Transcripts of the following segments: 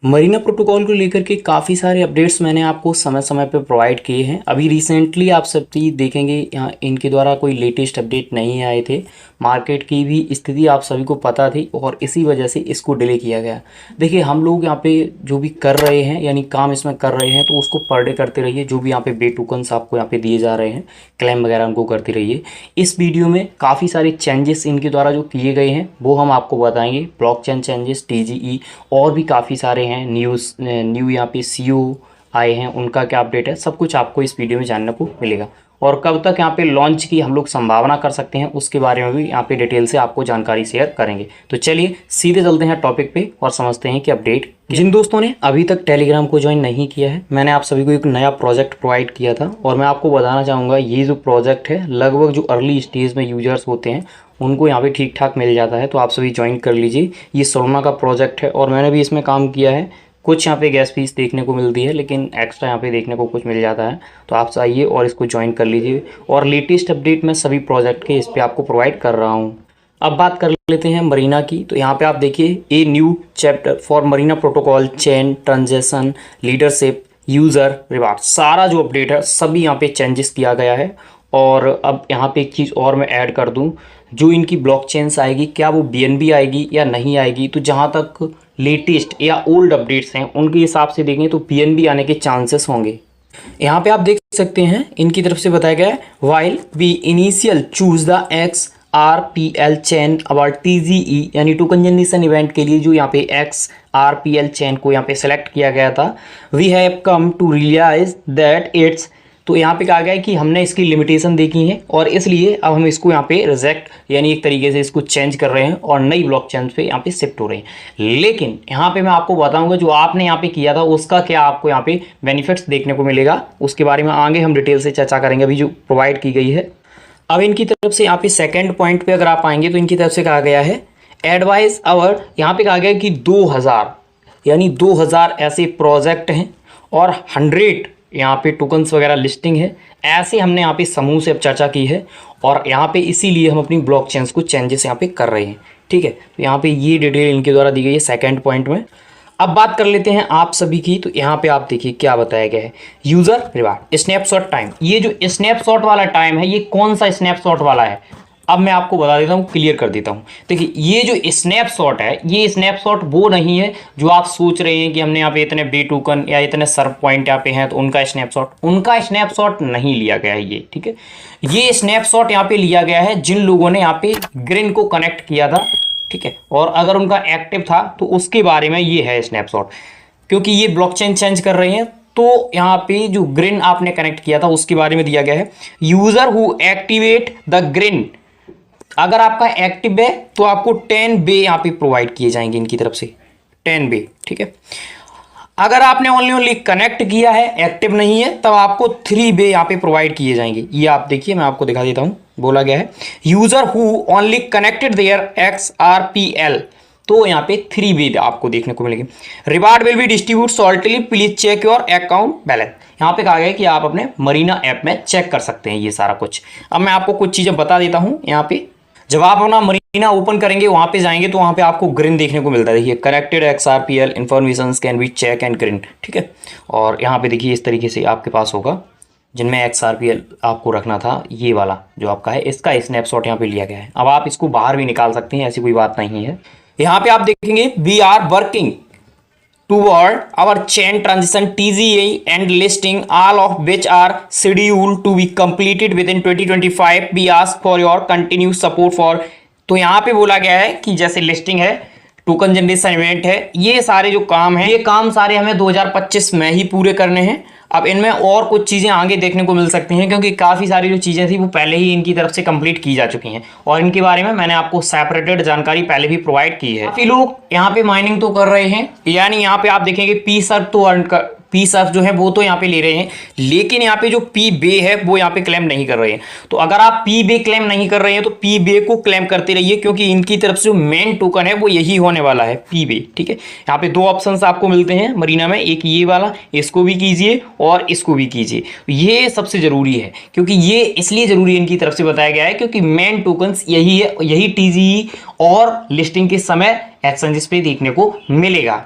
Marina protocol को लेकर के काफ़ी सारे अपडेट्स मैंने आपको समय समय पे प्रोवाइड किए हैं। अभी रिसेंटली आप सब भी देखेंगे यहाँ इनके द्वारा कोई लेटेस्ट अपडेट नहीं आए थे। मार्केट की भी स्थिति आप सभी को पता थी और इसी वजह से इसको डिले किया गया। देखिए हम लोग यहाँ पे जो भी कर रहे हैं यानी काम इसमें कर रहे हैं तो उसको पर डे करते रहिए। जो भी यहाँ पे बे टोकन्स आपको यहाँ पे दिए जा रहे हैं क्लेम वगैरह उनको करते रहिए। इस वीडियो में काफ़ी सारे चेंजेस इनके द्वारा जो किए गए हैं वो हम आपको बताएंगे। ब्लॉकचेन चेंजेस, टीजीई और भी काफ़ी सारे हैं। न्यू यहाँ पे सीईओ आए हैं, उनका क्या अपडेट है, सब कुछ आपको इस वीडियो में जानने को मिलेगा। और कब तक यहाँ पे लॉन्च की हम लोग संभावना कर सकते हैं उसके बारे में भी यहाँ पे डिटेल से आपको जानकारी शेयर करेंगे। तो चलिए सीधे चलते हैं टॉपिक पे और समझते हैं कि अपडेट। जिन दोस्तों ने अभी तक टेलीग्राम को ज्वाइन नहीं किया है, मैंने आप सभी को एक नया प्रोजेक्ट प्रोवाइड किया था और मैं आपको बताना चाहूँगा ये जो प्रोजेक्ट है लगभग जो अर्ली स्टेज में यूजर्स होते हैं उनको यहाँ पे ठीक ठाक मिल जाता है। तो आप सभी ज्वाइन कर लीजिए। ये सोलोना का प्रोजेक्ट है और मैंने भी इसमें काम किया है। कुछ यहाँ पे गैस फीस देखने को मिलती है लेकिन एक्स्ट्रा यहाँ पे देखने को कुछ मिल जाता है। तो आप आइए और इसको ज्वाइन कर लीजिए और लेटेस्ट अपडेट मैं सभी प्रोजेक्ट के इस पर आपको प्रोवाइड कर रहा हूँ। अब बात कर लेते हैं मरीना की। तो यहाँ पे आप देखिए a new chapter for Marina protocol, chain, transaction, leadership, user reward, सारा जो अपडेट है सभी यहाँ पे चेंजेस किया गया है। और अब यहाँ पे एक चीज़ और मैं ऐड कर दूँ, जो इनकी ब्लॉकचेन्स आएगी क्या वो बीएनबी आएगी या नहीं आएगी। तो जहाँ तक लेटेस्ट या ओल्ड अपडेट्स हैं उनके हिसाब से देखें तो बीएनबी आने के चांसेस होंगे। यहाँ पे आप देख सकते हैं इनकी तरफ से बताया गया है while we initial choose the XRPL chain about TGE यानी टोकन जनरेशन इवेंट के लिए जो यहाँ पे XRPL चेन को यहाँ पे सेलेक्ट किया गया था, we have come to realise that it's, तो यहाँ पे कहा गया है कि हमने इसकी लिमिटेशन देखी है और इसलिए अब हम इसको यहाँ पे रिजेक्ट यानी एक तरीके से इसको चेंज कर रहे हैं और नई ब्लॉकचेन पे यहाँ पे शिफ्ट हो रहे हैं। लेकिन यहाँ पे मैं आपको बताऊंगा जो आपने यहाँ पे किया था उसका क्या आपको यहाँ पे बेनिफिट्स देखने को मिलेगा, उसके बारे में आगे हम डिटेल से चर्चा करेंगे अभी जो प्रोवाइड की गई है। अब इनकी तरफ से यहाँ पे सेकेंड पॉइंट पे अगर आप आएंगे तो इनकी तरफ से कहा गया है एडवाइस आवर, यहाँ पे कहा गया कि 2000 यानी 2000 ऐसे प्रोजेक्ट हैं और 100 यहाँ पे टोकन्स वगैरह लिस्टिंग है। ऐसे हमने यहाँ पे समूह से अब चर्चा की है और यहाँ पे इसीलिए हम अपनी ब्लॉकचेन्स को चेंजेस यहाँ पे कर रहे हैं। ठीक है, तो यहाँ पे ये डिटेल इनके द्वारा दी गई है सेकंड पॉइंट में। अब बात कर लेते हैं आप सभी की। तो यहाँ पे आप देखिए क्या बताया गया है, यूजर रिवार्ड स्नैपशॉट टाइम। ये जो स्नैपशॉट वाला टाइम है ये कौन सा स्नैपशॉट वाला है, अब मैं आपको बता देता हूँ, क्लियर कर देता हूँ। देखिए ये जो स्नैपशॉट है ये स्नैपशॉट वो नहीं है जो आप सोच रहे हैं कि हमने यहाँ पे इतने बे टोकन या इतने सर्व पॉइंट यहाँ पे हैं तो उनका स्नैपशॉट नहीं लिया गया है ये। ठीक है, ये स्नैपशॉट यहाँ पे लिया गया है जिन लोगों ने यहाँ पे ग्रिन को कनेक्ट किया था। ठीक है, और अगर उनका एक्टिव था तो उसके बारे में ये है स्नैपशॉट, क्योंकि ये ब्लॉकचेन चेंज कर रहे हैं तो यहाँ पे जो ग्रिन आपने कनेक्ट किया था उसके बारे में दिया गया है। User who activate the green, अगर आपका एक्टिव है तो आपको 10 बे यहाँ पे प्रोवाइड किए जाएंगे इनकी तरफ से, 10 बे। ठीक है, अगर आपने ओनली कनेक्ट किया है एक्टिव नहीं है तब आपको 3 बे यहाँ पे प्रोवाइड किए जाएंगे। ये आप देखिए मैं आपको दिखा देता हूँ, बोला गया है user who only connected their XRPL, तो यहाँ पे 3 बे आपको देखने को मिलेंगे। Reward will be distribute shortly, please check your account balance. यहाँ पे कहा गया है कि आप अपने मरीना ऐप में चेक कर सकते हैं ये सारा कुछ। अब मैं आपको कुछ चीजें बता देता हूँ। यहाँ पे जब आप अपना मरीना ओपन करेंगे वहां पे जाएंगे तो वहां पे आपको ग्रिन देखने को मिलता है। देखिए corrected XRPL information can be check and green. ठीक है, और यहाँ पे देखिए इस तरीके से आपके पास होगा जिनमें XRPL आपको रखना था, ये वाला जो आपका है इसका स्नैपशॉट यहाँ पे लिया गया है। अब आप इसको बाहर भी निकाल सकते हैं, ऐसी कोई बात नहीं है। यहाँ पे आप देखेंगे we are working toward our chain transition TGA and listing, all of which are scheduled to be completed within 2025. We ask for your continued support for, तो यहाँ पे बोला गया है कि जैसे लिस्टिंग है, टोकन जनरेशन इवेंट है, ये सारे जो काम है ये काम सारे हमें 2025 में ही पूरे करने हैं। अब इनमें और कुछ चीज़ें आगे देखने को मिल सकती हैं क्योंकि काफ़ी सारी जो चीज़ें थी वो पहले ही इनकी तरफ से कंप्लीट की जा चुकी हैं और इनके बारे में मैंने आपको सेपरेटेड जानकारी पहले भी प्रोवाइड की है। काफ़ी लोग यहाँ पे माइनिंग तो कर रहे हैं, यानी यहाँ पे आप देखेंगे पी सर्फ तो अर्न कर, पी सर्फ जो है वो तो यहाँ पे ले रहे हैं, लेकिन यहाँ पे जो पी बे है वो यहाँ पे क्लेम नहीं कर रहे हैं। तो अगर आप पी बे क्लेम नहीं कर रहे हैं तो पी बे को क्लेम करते रहिए क्योंकि इनकी तरफ से जो मेन टोकन है वो यही होने वाला है, पी बे। ठीक है, यहाँ पे 2 ऑप्शंस आपको मिलते हैं मरीना में, एक ये वाला, इसको भी कीजिए और इसको भी कीजिए। ये सबसे जरूरी है क्योंकि ये इसलिए जरूरी इनकी तरफ से बताया गया है क्योंकि मेन टोकन्स यही है, यही TGE और लिस्टिंग के समय एक्सचेंजेस पे देखने को मिलेगा।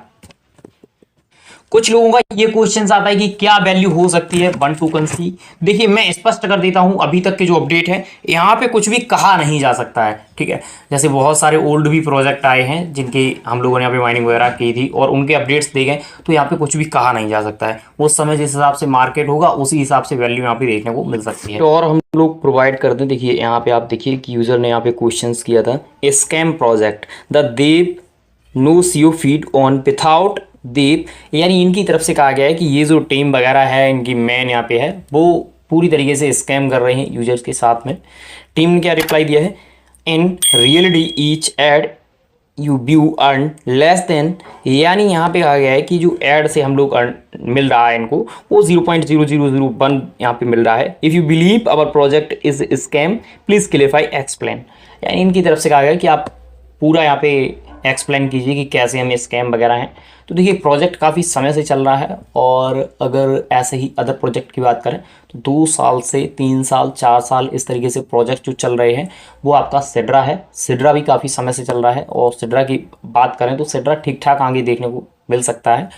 कुछ लोगों का ये क्वेश्चन आता है कि क्या वैल्यू हो सकती है 1 टोकन्स की। देखिए मैं स्पष्ट कर देता हूं, अभी तक के जो अपडेट है यहाँ पे कुछ भी कहा नहीं जा सकता है, ठीक है। जैसे बहुत सारे ओल्ड भी प्रोजेक्ट आए हैं जिनकी हम लोगों ने यहाँ पे माइनिंग वगैरह की थी और उनके अपडेट्स देखे, तो यहाँ पे कुछ भी कहा नहीं जा सकता है। उस समय जिस हिसाब से मार्केट होगा उसी हिसाब से वैल्यू यहाँ पे देखने को मिल सकती है। तो और हम लोग प्रोवाइड कर दें, देखिए यहाँ पे आप देखिए कि यूजर ने यहाँ पे क्वेश्चन किया था, स्कैम प्रोजेक्ट द देव नो सीओ फीड ऑन विथआउट दीप, यानी इनकी तरफ से कहा गया है कि ये जो टीम वगैरह है इनकी मैन यहाँ पे है वो पूरी तरीके से स्कैम कर रहे हैं यूजर्स के साथ में। टीम ने क्या रिप्लाई दिया है, in reality each ad you view earn less than, यानी यहाँ पे कहा गया है कि जो एड से हम लोग अर्न मिल रहा है इनको वो 0.0001 यहाँ पे मिल रहा है। If you believe our project is scam please clarify explain, यानी इनकी तरफ से कहा गया कि आप पूरा यहाँ पे एक्सप्लेन कीजिए कि कैसे हमें स्कैम वगैरह हैं। तो देखिए प्रोजेक्ट काफ़ी समय से चल रहा है और अगर ऐसे ही अदर प्रोजेक्ट की बात करें तो 2 साल से 3 साल 4 साल इस तरीके से प्रोजेक्ट जो चल रहे हैं वो आपका सिड्रा है। सिड्रा भी काफ़ी समय से चल रहा है और सिड्रा की बात करें तो सिड्रा ठीक ठाक आगे देखने को मिल सकता है,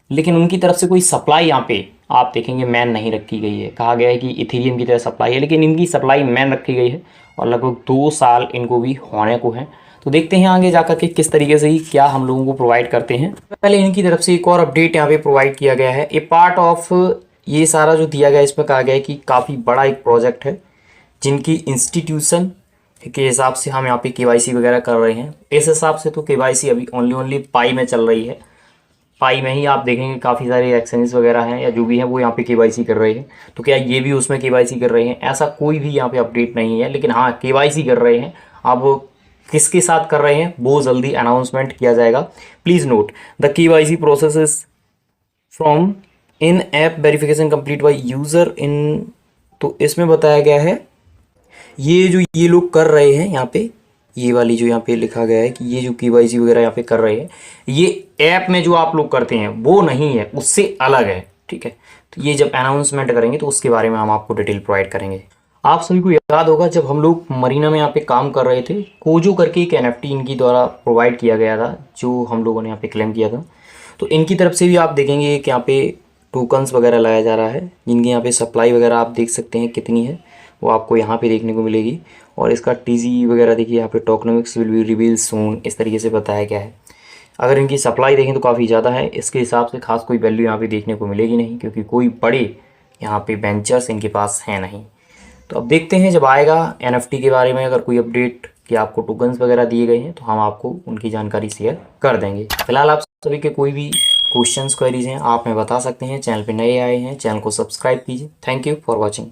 लेकिन उनकी तरफ से कोई सप्लाई यहाँ पे आप देखेंगे मैन नहीं रखी गई है। कहा गया है कि इथेरियम की तरह सप्लाई है, लेकिन इनकी सप्लाई मैन रखी गई है और लगभग 2 साल इनको भी होने को है। तो देखते हैं आगे जाकर के किस तरीके से ही क्या हम लोगों को प्रोवाइड करते हैं। पहले इनकी तरफ से एक और अपडेट यहाँ पे प्रोवाइड किया गया है। ए पार्ट ऑफ ये सारा जो दिया गया है इसमें कहा गया है कि काफ़ी बड़ा एक प्रोजेक्ट है जिनकी इंस्टीट्यूशन के हिसाब से हम यहाँ पे केवाईसी वगैरह कर रहे हैं। इस हिसाब से तो केवाईसी अभी ओनली पाई में चल रही है। पाई में ही आप देखेंगे काफ़ी सारे एक्सचेंजेस वगैरह हैं या जो भी हैं वो यहाँ पे केवाईसी कर रहे हैं। तो क्या ये भी उसमें केवाईसी कर रहे हैं? ऐसा कोई भी यहाँ पे अपडेट नहीं है, लेकिन हाँ केवाईसी कर रहे हैं। अब किसके साथ कर रहे हैं वो जल्दी अनाउंसमेंट किया जाएगा। Please note the KYC process is from in app verification complete by user इन। तो इसमें बताया गया है ये जो ये लोग कर रहे हैं यहाँ पे, ये वाली जो यहाँ पे लिखा गया है कि ये जो केवाईसी वगैरह यहाँ पे कर रहे हैं ये ऐप में जो आप लोग करते हैं वो नहीं है, उससे अलग है, ठीक है। तो ये जब अनाउंसमेंट करेंगे तो उसके बारे में हम आपको डिटेल प्रोवाइड करेंगे। आप सभी को याद होगा जब हम लोग मरीना में यहाँ पे काम कर रहे थे, कोजो करके एक NFT इनकी द्वारा प्रोवाइड किया गया था जो हम लोगों ने यहाँ पे क्लेम किया था। तो इनकी तरफ से भी आप देखेंगे कि यहाँ पे टोकन्स वगैरह लाया जा रहा है जिनकी यहाँ पे सप्लाई वगैरह आप देख सकते हैं कितनी है वो आपको यहाँ पे देखने को मिलेगी। और इसका TG वगैरह देखिए यहाँ पे टोकनोमिक्स विल बी रिवील सून इस तरीके से बताया गया है। अगर इनकी सप्लाई देखें तो काफ़ी ज़्यादा है, इसके हिसाब से खास कोई वैल्यू यहाँ पे देखने को मिलेगी नहीं क्योंकि कोई बड़े यहाँ पे वेंचर्स इनके पास हैं नहीं। तो अब देखते हैं जब आएगा NFT के बारे में अगर कोई अपडेट कि आपको टोकन्स वगैरह दिए गए हैं तो हम आपको उनकी जानकारी शेयर कर देंगे। फिलहाल आप सभी के कोई भी क्वेश्चंस क्वेरीज हैं आप हमें बता सकते हैं। चैनल पे नए आए हैं चैनल को सब्सक्राइब कीजिए। Thank you for watching.